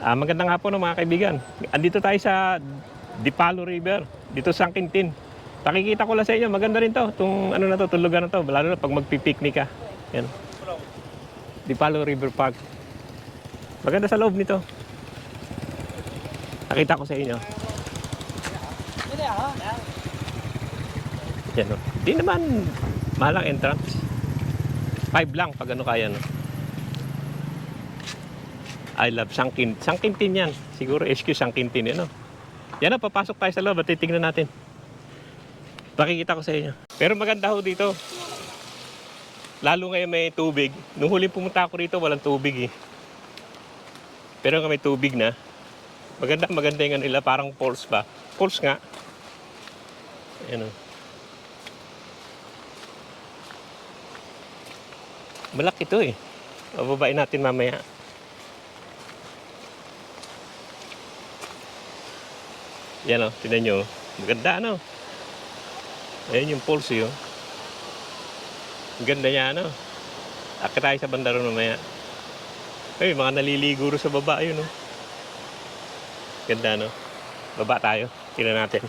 Magandang hapon mga kaibigan. Andito tayo sa Dipalo River, dito sa San Quintin. Pakikita ko lang sa inyo, maganda rin to. Itong ano na to, itong lugar na to, lalo na pag magpipiknik ka. Yan. Dipalo River Park. Maganda sa loob nito. Nakita ko sa inyo. Yan o. Di naman malang entrance. 5 lang pag ano kaya no. I love San Quintin yan. Siguro HQ San Quintin yan, no? Yan na, papasok tayo sa loob at titignan natin. Pakikita ko sa inyo. Pero maganda ho dito. Lalo ngayon may tubig. Nung huling pumunta ako rito, walang tubig eh. Pero may tubig na. Maganda yung nila, parang falls ba? Falls nga. Ayan o. Malaki to eh. Bababain natin mamaya. Yan o, tignan nyo. Maganda ano. Ayan yung falls yun. Ang ganda niya ano. Akit tayo sa bandaro mamaya. Ay, mga naliligo sa baba yun o. Ganda no. Baba tayo. Tignan natin.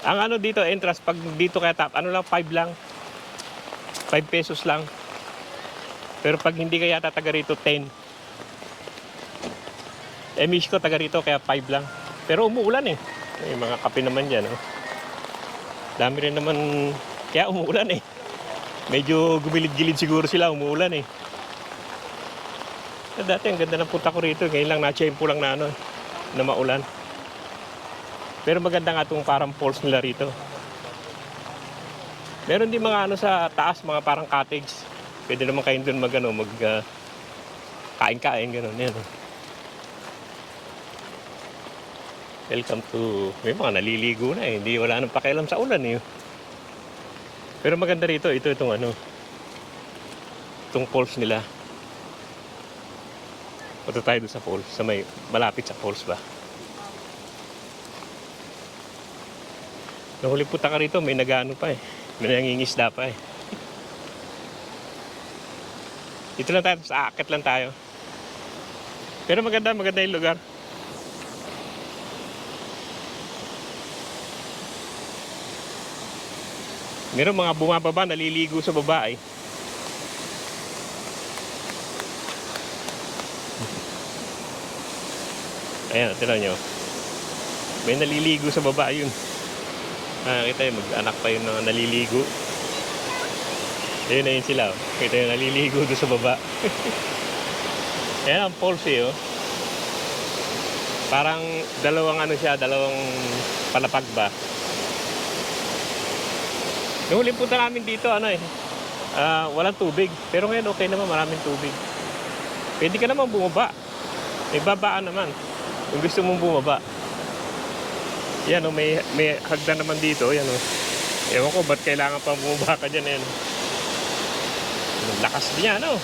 Ang ano dito, entrance, pag dito kaya tap, ano lang, 5 lang. 5 pesos lang. Pero pag hindi kaya taga rito, 10. Miss ko taga rito kaya 5 lang. Pero umuulan eh. May mga kape naman dyan. Oh. Dami rin naman. Kaya umuulan eh. Medyo gumilid-gilid siguro sila. Umuulan eh. Dati ang ganda ng punta ko rito. Ngayon lang na-tsempo lang na ano. Na maulan. Pero maganda nga itong parang falls nila rito. Meron din mga ano sa taas. Mga parang cottage. Pwede naman kayo doon kain-kain. Gano'n. Yan oh. Welcome to... May mga naliligo na eh. Hindi wala nang pakialam sa ulan eh. Pero maganda rito. Ito itong ano. Itong falls nila. Punta tayo doon sa falls. Sa may malapit sa falls ba. Nung huli punta ka rito, may nag-ano pa eh. May nangingisda pa eh. Dito lang tayo. Sa akit lang tayo. Pero maganda yung lugar. Meron mga bumababa, naliligo sa baba eh. Ayan, tignan nyo. May naliligo sa baba yun. Nakakita yun, mag-anak pa yun na naliligo. Ayun na yun sila. Kita yun, naliligo doon sa baba. Ayan ang falls eh. Oh. Parang dalawang ano siya, dalawang palapag ba. Yung huling punta namin dito, ano eh, walang tubig. Pero ngayon okay naman, maraming tubig. Pwede ka naman bumaba. May babaan naman. Kung gusto mong bumaba. Yan o, may hagdan naman dito. Yan o. Ewan ko, ba't kailangan pang bumaba ka dyan? Yan. Lakas niya, no?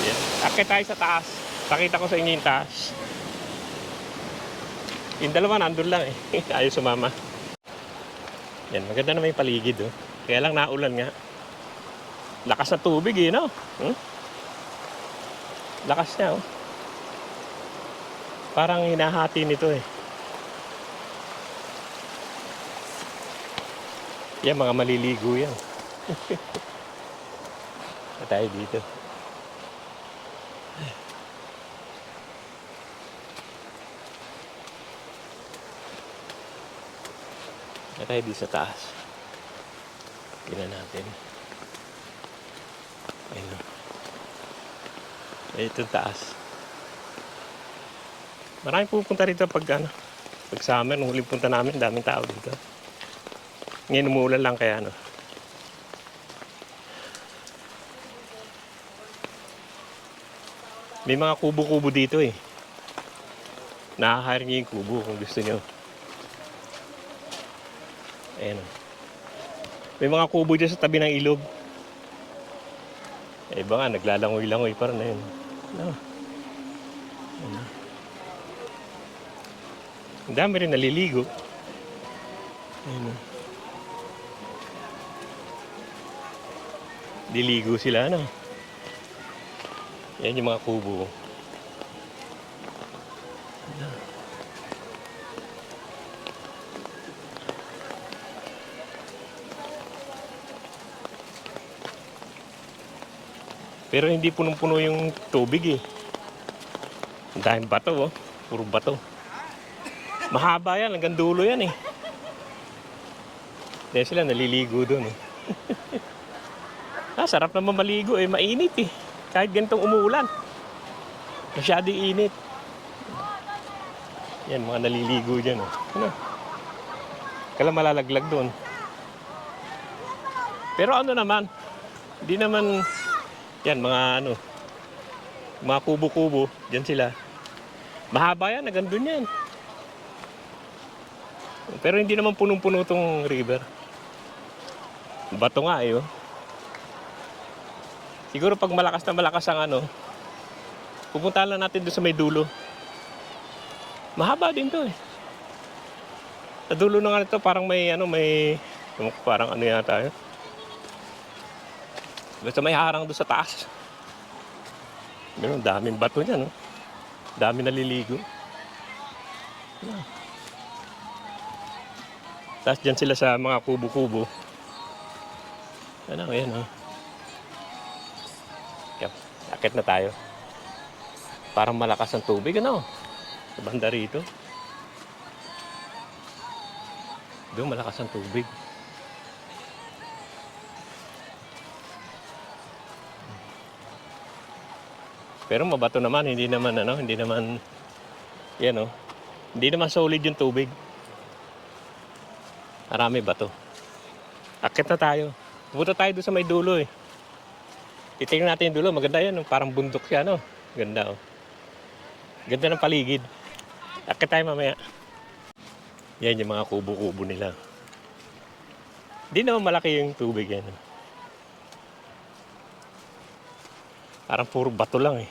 Yan. Akit tayo sa taas. Pakita ko sa inyo yung taas. Yung dalawa nandun lang eh. Ayaw sumama. Yan, maganda naman yung paligid, oh. Kaya lang naulan nga. Lakas na tubig, eh, no? Lakas niya, oh. Parang hinahati nito, eh. Yan, mga maliligo yan. Tayo dito. Tayo di sa taas. Tingnan natin. Ayun. Ito taas. Maraming pupunta rito pag ano, pag summer. Nung huling punta namin, daming tao dito. Ngayon umuulan lang kaya ano. May mga kubo-kubo dito eh. Nakahire nyo yung kubo kung gusto nyo. Ayan. May mga kubo dyan sa tabi ng ilog. Eh iba nga, naglalangoy-langoy pa rin na yun. No. Ang dami rin naliligo. Ayan. Diligo sila, ano? Yan yung mga kubo. Pero hindi punong-puno yung tubig eh. Ang daming bato, oh. Puro bato. Mahaba yan, hanggang dulo yan eh. Dahil sila naliligo doon eh. Sarap naman maligo eh, mainit eh. Kahit ganitong umuulan. Masyadong init. Yan, mga naliligo dyan oh. Ano? Kala malalaglag doon. Pero ano naman, hindi naman, yan mga ano, mga kubo-kubo, dyan sila. Mahaba yan, hanggang doon yan. Pero hindi naman punong-puno tong river. Bato nga eh oh. Siguro pag malakas na malakas ang ano, pupunta lang natin doon sa may dulo. Mahaba din to eh. Sa dulo na nga ito, parang may ano, may, parang ano yata yun. Basta may harang doon sa taas. Meron, daming bato niya, no? Dami naliligo. Tapos dyan sila sa mga kubo-kubo. Ano, ayan, oh. Akit na tayo. Parang malakas ang tubig, ano? Sa banda rito. Doon malakas ang tubig. Pero mabato naman, hindi naman ano, hindi naman yan oh. Hindi naman solid yung tubig. Marami bato. Akit na tayo. Pupunta tayo doon sa may dulo eh. Titingnan natin yung dulo, maganda yan, oh. Parang bundok siya, no? Ganda oh. Ganda ng paligid. Akit tayo mamaya. Yan yung mga kubo-kubo nila. Hindi naman malaki yung tubig yan. Parang puro bato lang eh.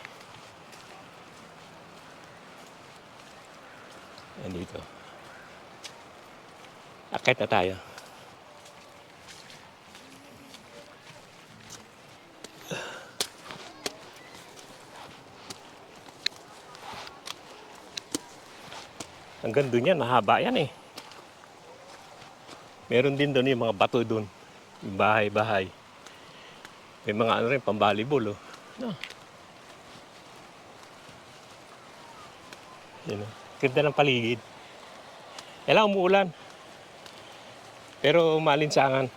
Yan dito. Akit na tayo. Hanggang doon yan, mahaba yan eh. Meron din doon yung mga bato doon. Yung bahay-bahay. May mga ano rin, pambalibol oh. No. Yan oh. Ganda ng paligid. Kailangan umuulan. Pero malinsangan.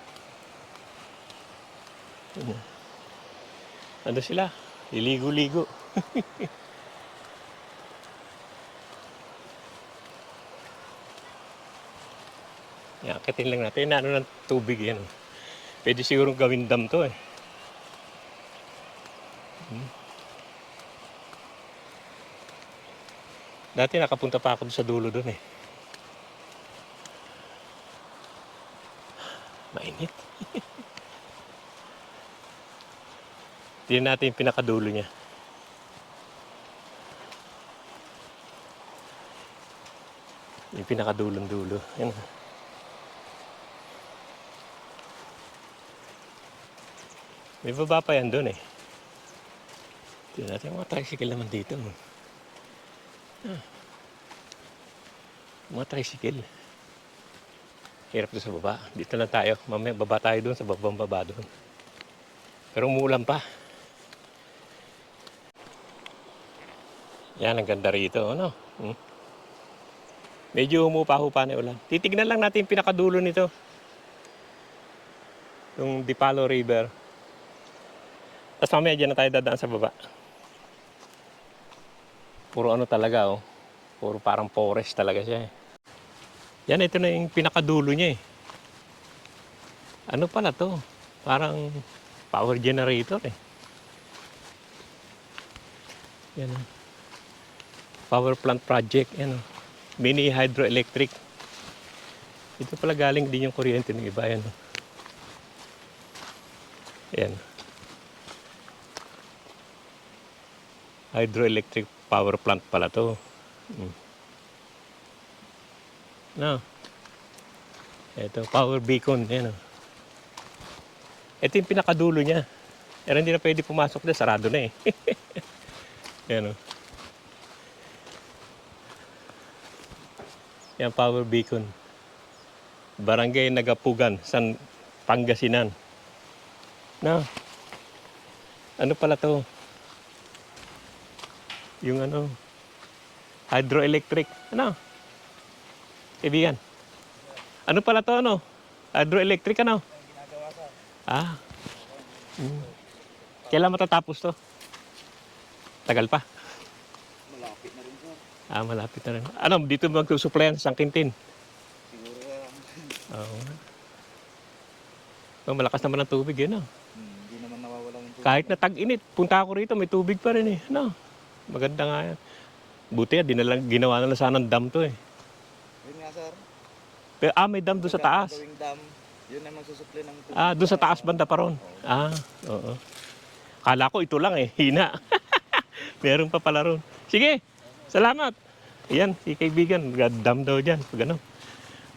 Ano sila? Liligo-ligo. Yan, akitin lang natin. Ano ng tubig yan. Pwede siguro gawin dam to eh. Dati nakapunta pa ako sa dulo doon eh. Mainit. Tingnan natin yung pinakadulo niya. Yung pinakadulong dulo. Yan. May baba pa yan doon eh. Tingnan natin yung mga tricycle naman dito. Mga tricycle. Hirap doon sa baba. Dito lang tayo. Mamaya baba tayo doon sa babang baba doon. Pero umuulan pa. Yan, ang ganda rito. Ano? Medyo humupa-hupa na ulan. Titignan lang natin yung pinakadulo nito. Yung Dipalo River. Tapos mamaya dyan na tayo dadaan sa baba. Puro ano talaga oh. Puro parang forest talaga siya eh. Yan, ito na yung pinakadulo niya eh. Ano pala to? Parang power generator eh. Yan oh. Power plant project. Yan oh. Mini hydroelectric. Ito pala galing din yung kuryente ng iba. Yan oh. Yan. Hydroelectric power plant pala to. No. Ito, power beacon. Yan, oh. Ito yung pinakadulo niya. Pero hindi na pwede pumasok doon, sarado na eh. Yan o. Yan, power beacon. Barangay Nagapugan, San Pangasinan. Na. Ano pala to? Yung ano, hydroelectric. Ano? Kaibigan. Ano pala to, ano? Hydroelectric, ano? Ah. Kailan matatapos to? Tagal pa. Malapit na rin, sir. Ah, malapit na rin. Ano, dito magsusuplayan sa Sangkintin? Siguro Oo. Oh, malakas naman ang tubig yun, ah. hindi naman nawawala ng tubig. Kahit na tag-init, punta ako rito, may tubig pa rin eh. No? Maganda nga yan. Buti ginawa na lang sana ng dam to eh. Yun nga, sir. Pero, may dam doon sa taas. Gawing dam, yun ang magsusupply ng tubig. Ah, doon sa taas banda pa ron. Ah, oo. Kala ko ito lang eh, hina. Meron pa pala ron. Sige, salamat. Ayan, si kaibigan, dam daw dyan. Pag ano,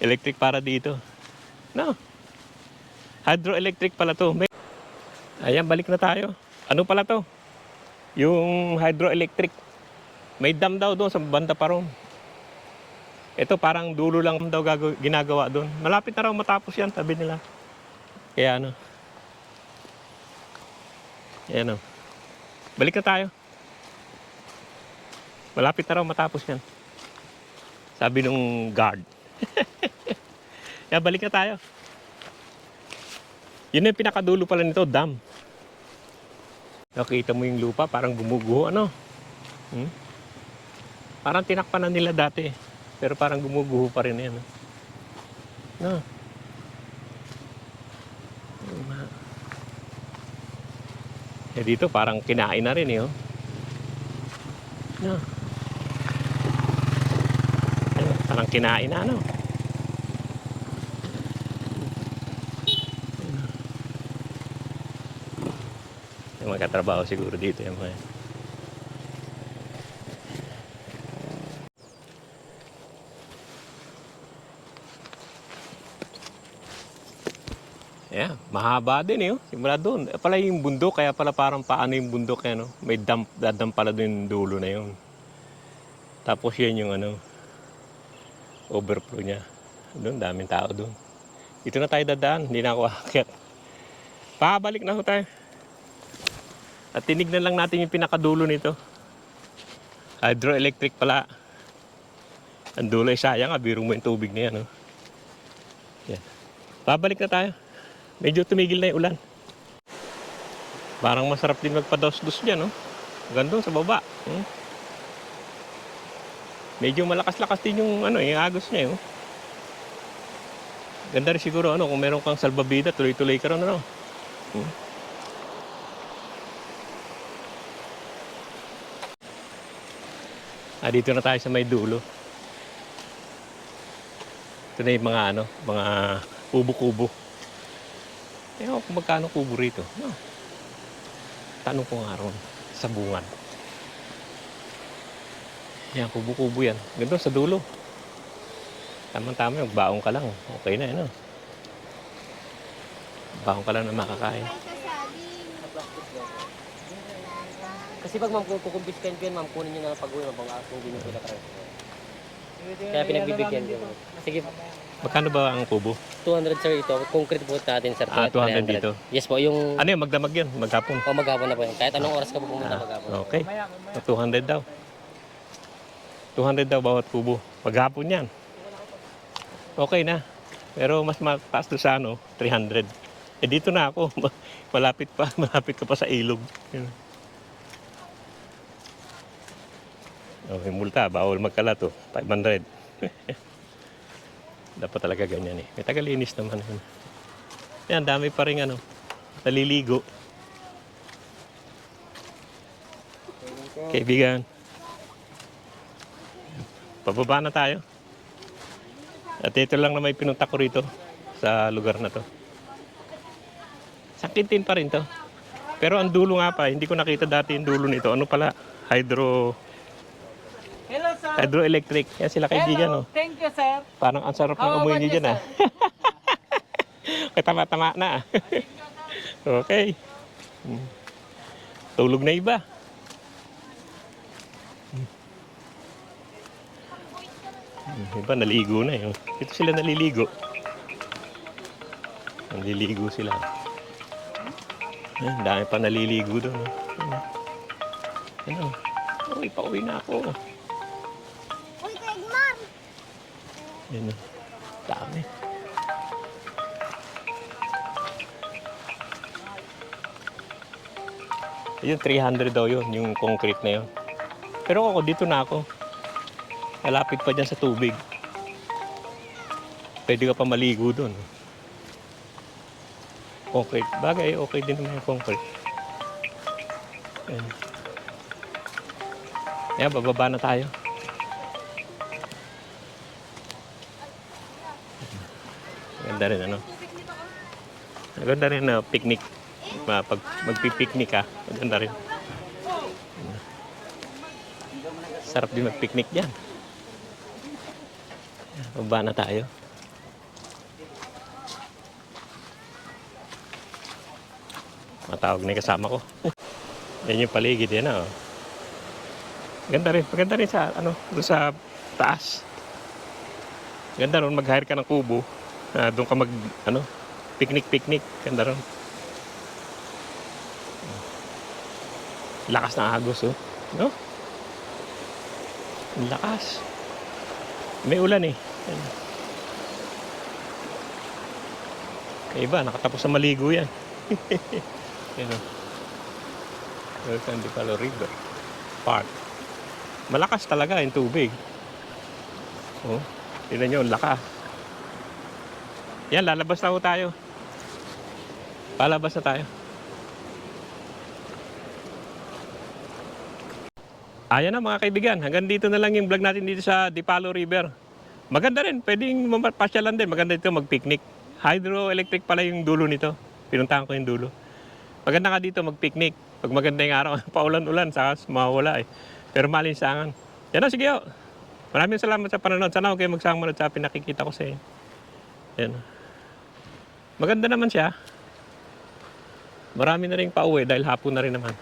electric para dito. No. Hydroelectric pala to. Ayan, balik na tayo. Ano pala to? Yung hydroelectric. May dam daw doon sa banda pa ron. Ito parang dulo lang daw ginagawa doon. Malapit na raw matapos yan, sabi nila. Kaya ano. Ayan o. Balik na tayo. Malapit na raw matapos yan. Sabi nung guard. Kaya balik na tayo. Yun yung pinakadulo pala nito, dam. Nakita mo yung lupa, parang gumuguho, ano? Parang tinakpan na nila dati. Pero parang gumuguho pa rin yan. No? Eh dito parang kinain na rin eh. Oh. No? Ayun, parang kinain na, ano? Yung magkatrabaho siguro dito yung mga. Yeah, mahaba din eh. Oh. Simula doon. Pala yung bundok, kaya pala parang paano yung bundok eh, no? May dadam pala doon yung dulo na yun. Tapos yan yung ano, overflow niya. Doon, daming tao doon. Dito na tayo dadaan, hindi na ako aakyat. Pabalik na ho tayo. At tinignan lang natin yung pinakadulo nito. Hydroelectric pala. Ang dulo ay sayang, biro mo yung tubig na yan. No? Yan. Pabalik na tayo. Medyo tumigil na yung ulan. Parang masarap din magpados-dos dyan. No? Gandong sa baba. Medyo malakas-lakas din yung, ano, yung agos niya. Oh. Ganda rin siguro ano, kung meron kang salbabida, tuloy-tuloy ka rin. Ano? Dito na tayo sa may dulo. Ito na yung mga ano, mga kubo-kubo. Ewan kung magkano kubo rito. No. Tanong ko nga ron, sa bungad. Yan, kubo-kubo yan. Ganda sa dulo. Tama-tama, magbaong ka lang. Okay na, ano. Baong ka lang na makakain. Kasi pag ma'am, kung kukumbiskan ko yan, ma'am, kunin nyo na lang pag-uwi, mabang kung hindi nyo pinatransfer. Kaya pinagbibigyan ko. Sige, Magkano ba ang kubo? 200 sir ito. Concrete po natin sir. 200 dito. Yes po, yung... Ano yun, magdamag yun, maghapon. O maghapon na po yan. Kahit anong oras ka po pumunta maghapon. Okay. 200 daw. 200 daw bawat kubo. Maghapon yan. Okay na. Pero mas mataas doon sa ano, 300. Eh dito na ako. Malapit ka pa sa ilog. Yun. Okay, multa. Bawal magkala to. 500. Dapat talaga ganyan eh. May tagalinis naman. Yan, dami pa rin ano. Naliligo. Kaibigan. Pababa na tayo. At ito lang na may pinunta ko rito sa lugar na to. Sangkintin pa rin to. Pero ang dulo nga pa, hindi ko nakita dati yung dulo nito. Ano pala? Hello, sir. Hydroelectric. Yan sila kaibigan. Hello. Oh. Thank you, sir. Parang ang sarap ng How amoy about niyo you, dyan ah. Kaya tama-tama na. Okay. Tulog na iba. Iba naligo na yun. Dito sila naliligo. Naliligo sila. Ang dami pa naliligo doon. Ano? Uy, pauwi na ako. Uy, Tegmar! Yan o. Dami. Yung 300 daw yun, yung concrete na yun. Pero ako, dito na ako. Malapit pa dyan sa tubig. Pwede ka pa maligo doon. Concrete. Bagay, okay din naman yung concrete. Ayan. Ayan, bababa na tayo. Maganda rin, ano? Maganda rin na picnic. Pag magpipiknik ka, maganda rin. Sarap din magpiknik dyan. Bababa na tayo. Matawag na yung kasama ko. Yan yung paligid yan, oh. Maganda rin sa, ano, doon sa taas. Ganda rin, mag-hire ka ng kubo. Doon ka mag, ano, picnic. Ganda rin. Lakas ng agos, oh. No? Ang lakas. May ulan, eh. Ayan. Kaya iba, nakatapos sa maligo yan. Ayan, oh. Welcome to Palo River Park. Malakas talaga yung tubig. Oh, tignan nyo, lakas. Yan, lalabas na ho tayo. Palabas na tayo. Ayan na mga kaibigan, hanggang dito na lang yung vlog natin dito sa Dipalo River. Maganda rin, pwedeng mapasyalan din. Maganda dito mag-picnic. Hydroelectric pala yung dulo nito. Pinuntahan ko yung dulo. Maganda nga dito mag-picnic. Pag maganda yung araw, paulan-ulan, saka mawawala eh. Pero malinsangan. Yan na, sige ho. Maraming salamat sa panonood. Sana huwag kayo magsamanod sa pinakikita ko sa inyo. Yan. Maganda naman siya. Marami na rin pauwi dahil hapon na rin naman.